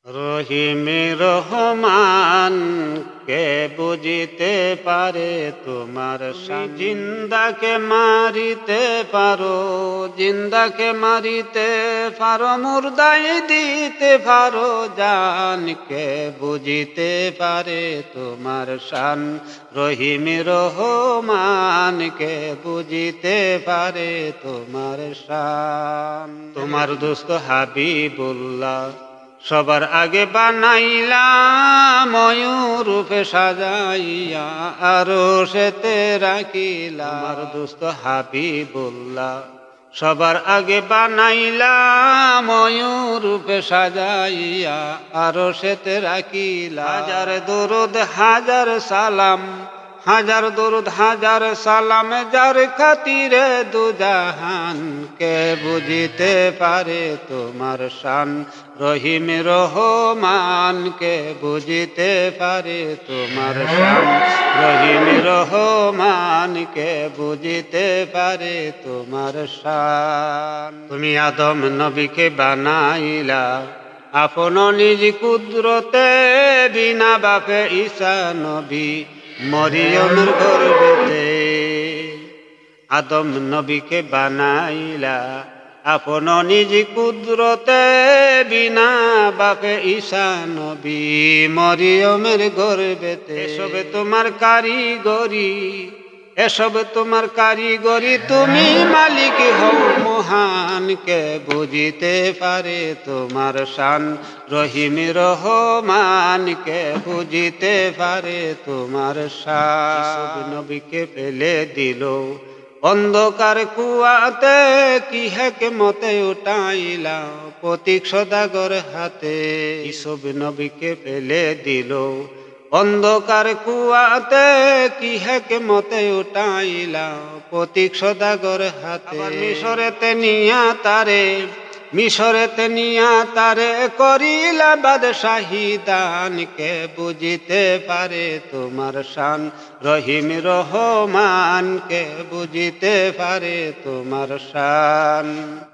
রহিম রহমান কে বুঝিতে পারে তোমার জিন্দাকে মারিতে পারো, জিন্দাকে মারিতে পারো, মুর্দাই দিতে পারো জান। কে বুঝিতে পারে তোমার শান, রহিম রহমান কে বুঝিতে পারে তোমার শান। তোমার দোস্ত হাবিবুল্লাহ সবার আগে বানাইলা ময়ূর রূপে সাজাইয়া, আরো সেতে রাখিলা। আমার দোস্ত হাবিবুল্লাহ সবার আগে বানাইলা ময়ূর রূপে সাজাইয়া, আরো সেতে রাখিলা। হাজার দরুদ হাজার সালাম, হাজার দরুদ হাজার সালাম, যার খাতিরে দুজাহান। কে বুঝিতে পারে তোমার শান, রহিম রহমান কে বুঝিতে পারে তোমার শান, রহিম রহমান কে বুঝিতে পারে তোমার শান। তুমি আদম নবীকে বানাইলা আপন নিজ কুদরতে, বিনা বাপে ঈসা নবী মরিয়মের গর্ভেতে। আদম নবীকে বানাইলা আপন নিজ কুদরতে, বিনা বাপে ঈসা নবী মরিয়মের গর্ভেতে। এসবে তোমার কারিগরি, এসব তোমার কারিগরি, তুমি মালিক হও মহান। কে বুঝিতে পারে তোমার শান, রহিম রহমান কে বুঝিতে পারে তোমার শান। নবীকে ফেলে দিল অন্ধকার কুয়াতে, কি হিকমতে উঠাইলা প্রতীক সদাগর হাতে। ইসব নবীকে ফেলে দিল অন্ধকার কুয়াতে, কি হিকমতে উঠাইলা প্রতীক সদাগর হাতে। মিশরেতে নিয়া তারে, মিশরেতে নিয়া তারে করিলা বাদশাহী দান। কে বুঝিতে পারে তোমার শান, রহিম রহমান কে বুঝিতে পারে তোমার শান।